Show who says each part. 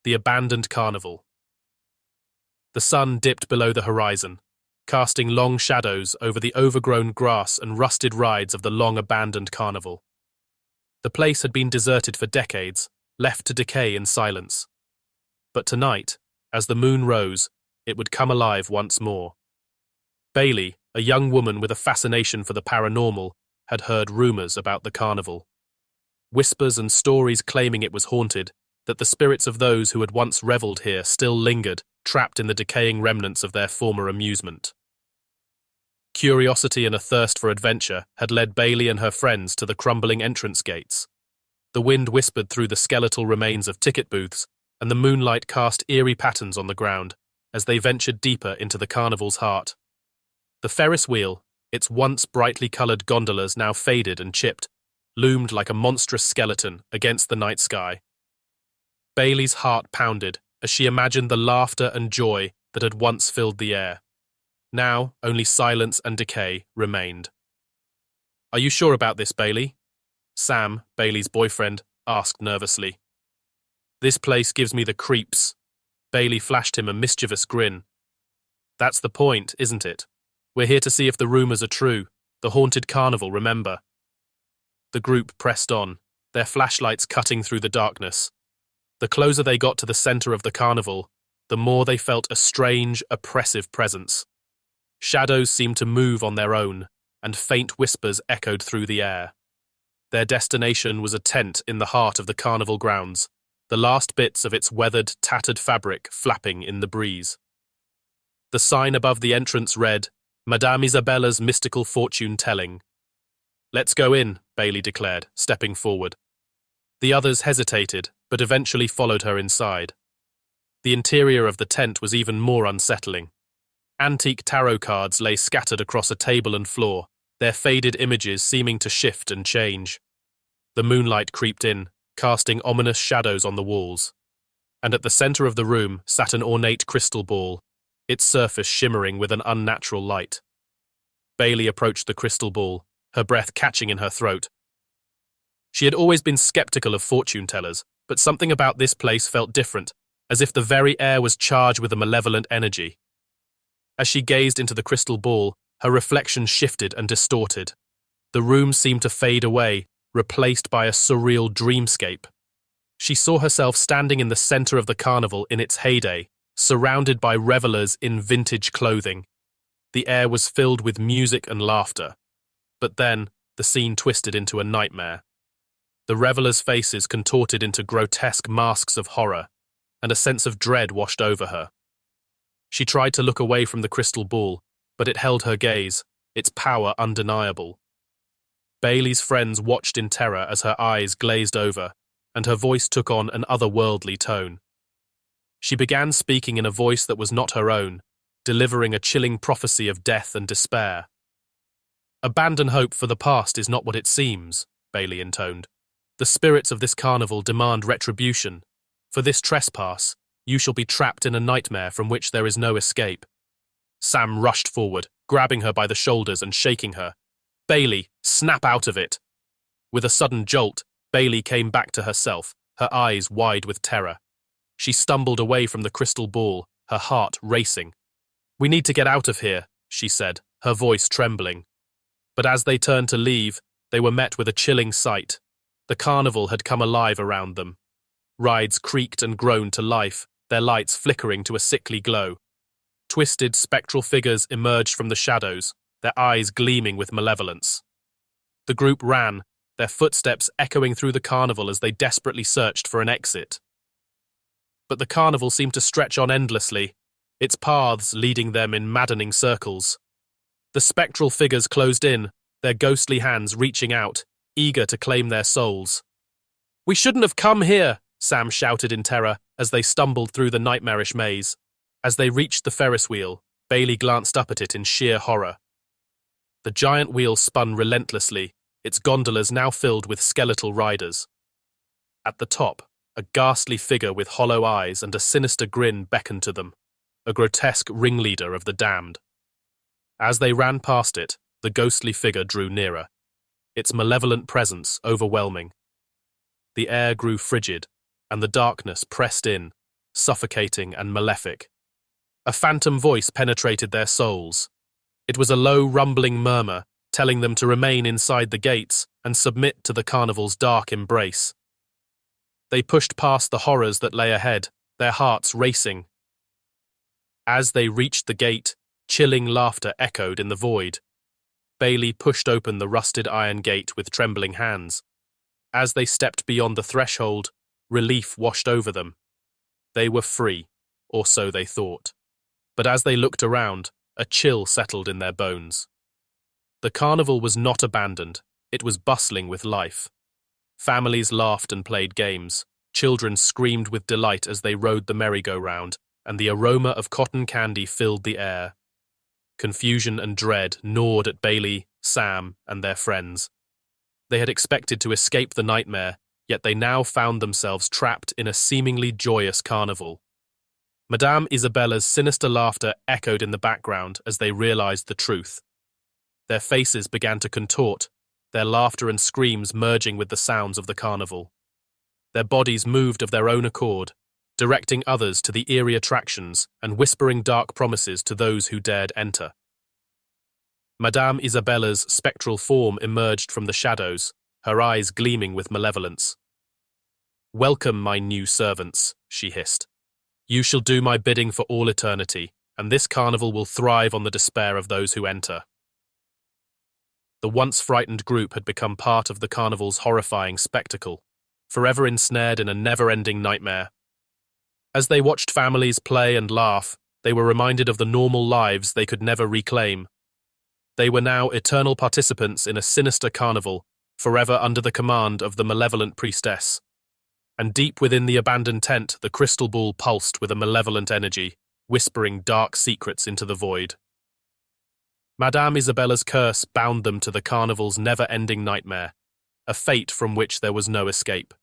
Speaker 1: The abandoned carnival. The sun dipped below the horizon, casting long shadows over the overgrown grass and rusted rides of the long-abandoned carnival. The place had been deserted for decades, left to decay in silence. But tonight, as the moon rose, it would come alive once more. Bailey, a young woman with a fascination for the paranormal, had heard rumors about the carnival. Whispers and stories claiming it was haunted, that the spirits of those who had once reveled here still lingered, trapped in the decaying remnants of their former amusement. Curiosity and a thirst for adventure had led Bailey and her friends to the crumbling entrance gates. The wind whispered through the skeletal remains of ticket booths, and the moonlight cast eerie patterns on the ground as they ventured deeper into the carnival's heart. The Ferris wheel, its once brightly coloured gondolas now faded and chipped, loomed like a monstrous skeleton against the night sky. Bailey's heart pounded as she imagined the laughter and joy that had once filled the air. Now, only silence and decay remained. "Are you sure about this, Bailey?" Sam, Bailey's boyfriend, asked nervously. "This place gives me the creeps." Bailey flashed him a mischievous grin. "That's the point, isn't it? We're here to see if the rumors are true. The haunted carnival, remember?" The group pressed on, their flashlights cutting through the darkness. The closer they got to the center of the carnival, the more they felt a strange, oppressive presence. Shadows seemed to move on their own, and faint whispers echoed through the air. Their destination was a tent in the heart of the carnival grounds, the last bits of its weathered, tattered fabric flapping in the breeze. The sign above the entrance read, "Madame Isabella's Mystical Fortune-Telling." "Let's go in," Bailey declared, stepping forward. The others hesitated, but eventually followed her inside. The interior of the tent was even more unsettling. Antique tarot cards lay scattered across a table and floor, their faded images seeming to shift and change. The moonlight creeped in, casting ominous shadows on the walls. And at the center of the room sat an ornate crystal ball, its surface shimmering with an unnatural light. Bailey approached the crystal ball, her breath catching in her throat. She had always been skeptical of fortune-tellers, but something about this place felt different, as if the very air was charged with a malevolent energy. As she gazed into the crystal ball, her reflection shifted and distorted. The room seemed to fade away, replaced by a surreal dreamscape. She saw herself standing in the center of the carnival in its heyday, surrounded by revelers in vintage clothing. The air was filled with music and laughter. But then, the scene twisted into a nightmare. The revelers' faces contorted into grotesque masks of horror, and a sense of dread washed over her. She tried to look away from the crystal ball, but it held her gaze, its power undeniable. Bailey's friends watched in terror as her eyes glazed over, and her voice took on an otherworldly tone. She began speaking in a voice that was not her own, delivering a chilling prophecy of death and despair. "Abandon hope, for the past is not what it seems," Bailey intoned. "The spirits of this carnival demand retribution. For this trespass, you shall be trapped in a nightmare from which there is no escape." Sam rushed forward, grabbing her by the shoulders and shaking her. "Bailey, snap out of it!" With a sudden jolt, Bailey came back to herself, her eyes wide with terror. She stumbled away from the crystal ball, her heart racing. "We need to get out of here," she said, her voice trembling. But as they turned to leave, they were met with a chilling sight. The carnival had come alive around them. Rides creaked and groaned to life, their lights flickering to a sickly glow. Twisted, spectral figures emerged from the shadows, their eyes gleaming with malevolence. The group ran, their footsteps echoing through the carnival as they desperately searched for an exit. But the carnival seemed to stretch on endlessly, its paths leading them in maddening circles. The spectral figures closed in, their ghostly hands reaching out, eager to claim their souls. "We shouldn't have come here," Sam shouted in terror as they stumbled through the nightmarish maze. As they reached the Ferris wheel, Bailey glanced up at it in sheer horror. The giant wheel spun relentlessly, its gondolas now filled with skeletal riders. At the top, a ghastly figure with hollow eyes and a sinister grin beckoned to them, a grotesque ringleader of the damned. As they ran past it, the ghostly figure drew nearer, its malevolent presence overwhelming. The air grew frigid, and the darkness pressed in, suffocating and malefic. A phantom voice penetrated their souls. It was a low, rumbling murmur, telling them to remain inside the gates and submit to the carnival's dark embrace. They pushed past the horrors that lay ahead, their hearts racing. As they reached the gate, chilling laughter echoed in the void. Bailey pushed open the rusted iron gate with trembling hands. As they stepped beyond the threshold, relief washed over them. They were free, or so they thought. But as they looked around, a chill settled in their bones. The carnival was not abandoned, it was bustling with life. Families laughed and played games, children screamed with delight as they rode the merry-go-round, and the aroma of cotton candy filled the air. Confusion and dread gnawed at Bailey, Sam, and their friends. They had expected to escape the nightmare, yet they now found themselves trapped in a seemingly joyous carnival. Madame Isabella's sinister laughter echoed in the background as they realized the truth. Their faces began to contort, their laughter and screams merging with the sounds of the carnival. Their bodies moved of their own accord, directing others to the eerie attractions and whispering dark promises to those who dared enter. Madame Isabella's spectral form emerged from the shadows, her eyes gleaming with malevolence. "Welcome, my new servants," she hissed. "You shall do my bidding for all eternity, and this carnival will thrive on the despair of those who enter." The once frightened group had become part of the carnival's horrifying spectacle, forever ensnared in a never-ending nightmare. As they watched families play and laugh, they were reminded of the normal lives they could never reclaim. They were now eternal participants in a sinister carnival, forever under the command of the malevolent priestess. And deep within the abandoned tent, the crystal ball pulsed with a malevolent energy, whispering dark secrets into the void. Madame Isabella's curse bound them to the carnival's never-ending nightmare, a fate from which there was no escape.